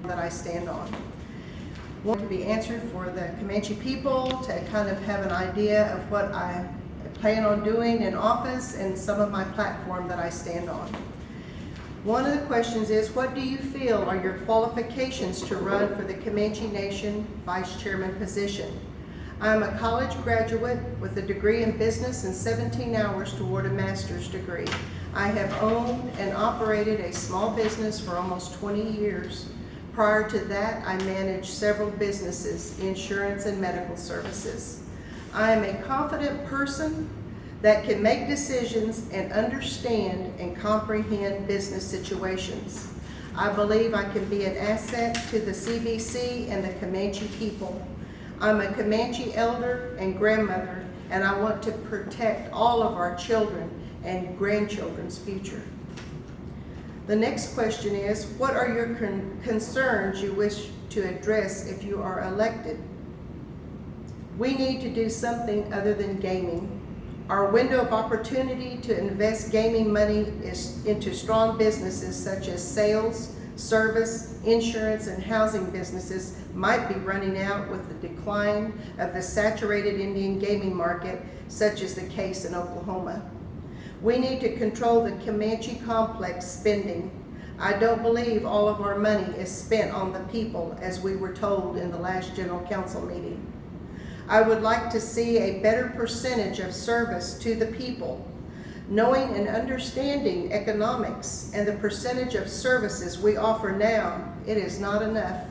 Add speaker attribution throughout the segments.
Speaker 1: that I stand on. I want to be answered for the Comanche people, to kind of have an idea of what I plan on doing in office and some of my platform that I stand on. One of the questions is, what do you feel are your qualifications to run for the Comanche Nation Vice Chairman position? I am a college graduate with a degree in business and 17 hours toward a master's degree. I have owned and operated a small business for almost 20 years. Prior to that, I managed several businesses, insurance and medical services. I am a confident person that can make decisions and understand and comprehend business situations. I believe I can be an asset to the CBC and the Comanche people. I'm a Comanche elder and grandmother, and I want to protect all of our children and grandchildren's future. The next question is, what are your concerns you wish to address if you are elected? We need to do something other than gaming. Our window of opportunity to invest gaming money is into strong businesses such as sales, service, insurance, and housing businesses might be running out with the decline of the saturated Indian gaming market, such as the case in Oklahoma. We need to control the Comanche complex spending. I don't believe all of our money is spent on the people, as we were told in the last General Council meeting. I would like to see a better percentage of service to the people. Knowing and understanding economics and the percentage of services we offer now, it is not enough.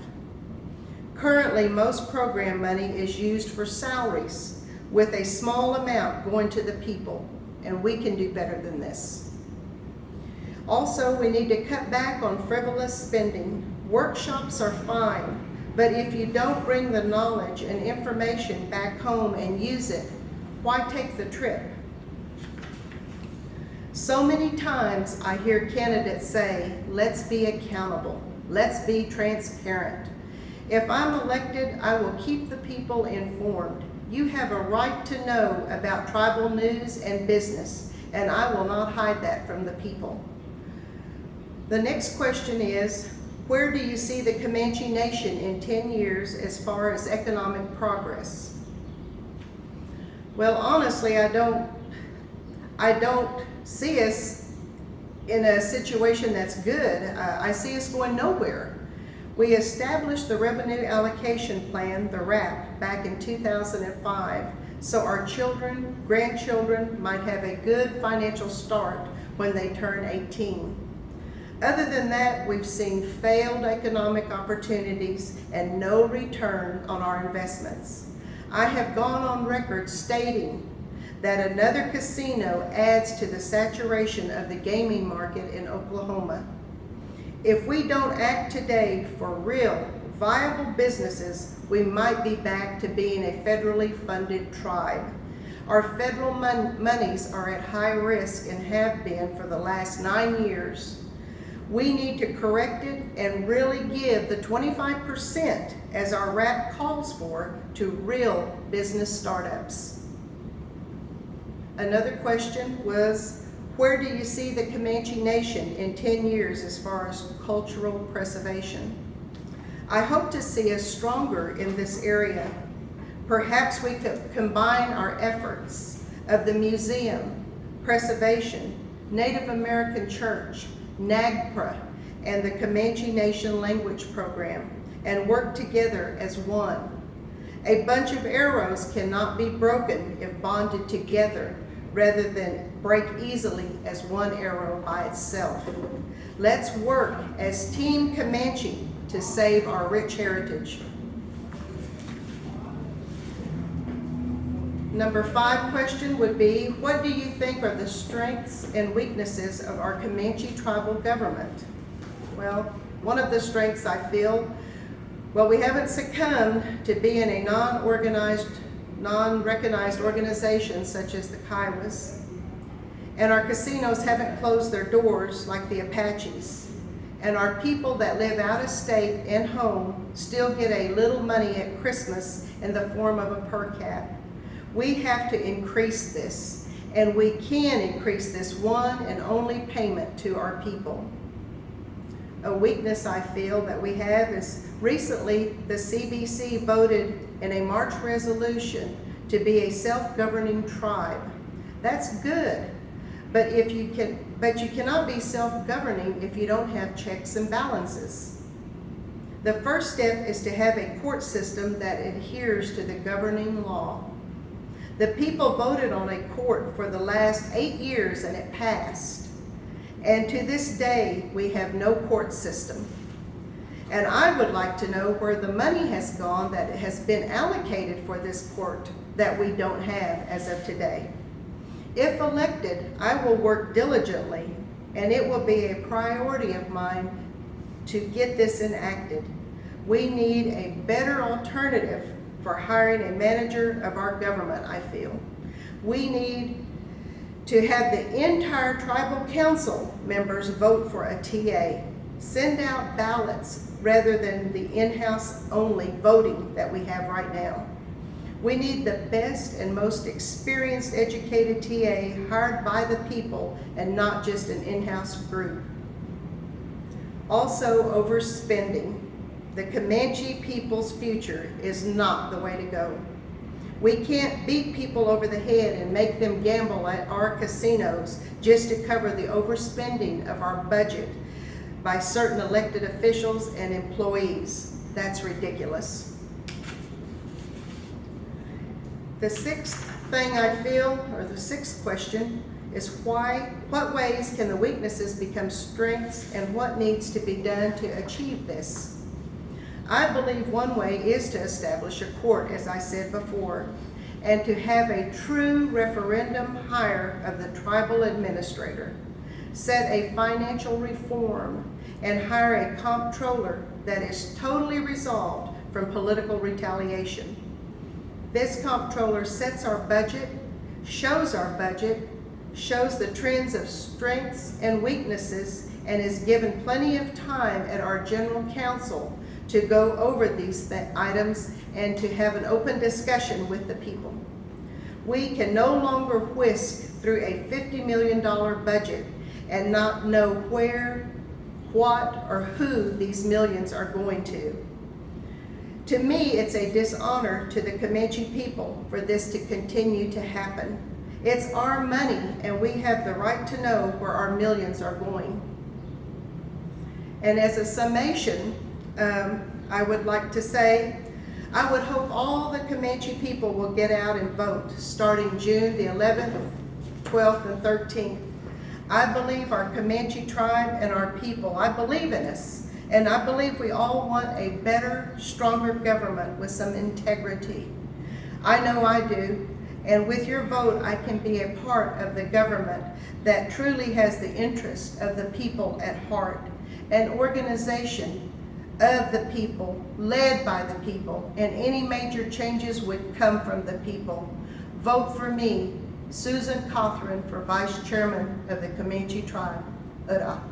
Speaker 1: Currently, most program money is used for salaries, with a small amount going to the people, and we can do better than this. Also, we need to cut back on frivolous spending. Workshops are fine, but if you don't bring the knowledge and information back home and use it, why take the trip? So many times I hear candidates say, let's be accountable, let's be transparent. If I'm elected, I will keep the people informed. You have a right to know about tribal news and business, and I will not hide that from the people. The next question is, where do you see the Comanche Nation in 10 years as far as economic progress? Well, honestly, I don't see us in a situation that's good. I see us going nowhere. We established the Revenue Allocation Plan, the RAP, back in 2005, so our children, grandchildren might have a good financial start when they turn 18. Other than that, we've seen failed economic opportunities and no return on our investments. I have gone on record stating that another casino adds to the saturation of the gaming market in Oklahoma. If we don't act today for real, viable businesses, we might be back to being a federally funded tribe. Our federal monies are at high risk and have been for the last 9 years. We need to correct it and really give the 25%, as our RAP calls for, to real business startups. Another question was, where do you see the Comanche Nation in 10 years as far as cultural preservation? I hope to see us stronger in this area. Perhaps we could combine our efforts of the museum, preservation, Native American Church, NAGPRA, and the Comanche Nation Language Program, and work together as one. A bunch of arrows cannot be broken if bonded together, rather than break easily as one arrow by itself. Let's work as Team Comanche to save our rich heritage. Number 5 question would be, what do you think are the strengths and weaknesses of our Comanche tribal government? Well, one of the strengths I feel, we haven't succumbed to being a non-recognized organization such as the Kiowas, and our casinos haven't closed their doors like the Apaches, and our people that live out of state and home still get a little money at Christmas in the form of a per cap. We have to increase this, and we can increase this one and only payment to our people. a weakness I feel that we have is recently the CBC voted in a March resolution to be a self-governing tribe. That's good, but you cannot be self-governing if you don't have checks and balances. The first step is to have a court system that adheres to the governing law. The people voted on a court for the last 8 years and it passed. And to this day, we have no court system. And I would like to know where the money has gone that has been allocated for this court that we don't have as of today. If elected, I will work diligently, and it will be a priority of mine to get this enacted. We need a better alternative for hiring a manager of our government, I feel. We need to have the entire tribal council members vote for a TA. Send out ballots rather than the in-house only voting that we have right now. We need the best and most experienced educated TA hired by the people and not just an in-house group. Also, overspending. The Comanche people's future is not the way to go. We can't beat people over the head and make them gamble at our casinos just to cover the overspending of our budget by certain elected officials and employees. That's ridiculous. The sixth thing I feel, or the sixth question, is what ways can the weaknesses become strengths and what needs to be done to achieve this? I believe one way is to establish a court, as I said before, and to have a true referendum hire of the tribal administrator, set a financial reform, and hire a comptroller that is totally resolved from political retaliation. This comptroller sets our budget, shows the trends of strengths and weaknesses, and is given plenty of time at our general council to go over these items and to have an open discussion with the people. We can no longer whisk through a $50 million budget and not know where, what, or who these millions are going to. To me, it's a dishonor to the Comanche people for this to continue to happen. It's our money, and we have the right to know where our millions are going. And as a summation, I would like to say, I would hope all the Comanche people will get out and vote starting June the 11th, 12th, and 13th. I believe our Comanche tribe and our people, I believe in us, and I believe we all want a better, stronger government with some integrity. I know I do, and with your vote, I can be a part of the government that truly has the interest of the people at heart, an organization of the people, led by the people, and any major changes would come from the people. Vote for me, Susan Cothren, for Vice Chairman of the Comanche Tribe. Ura.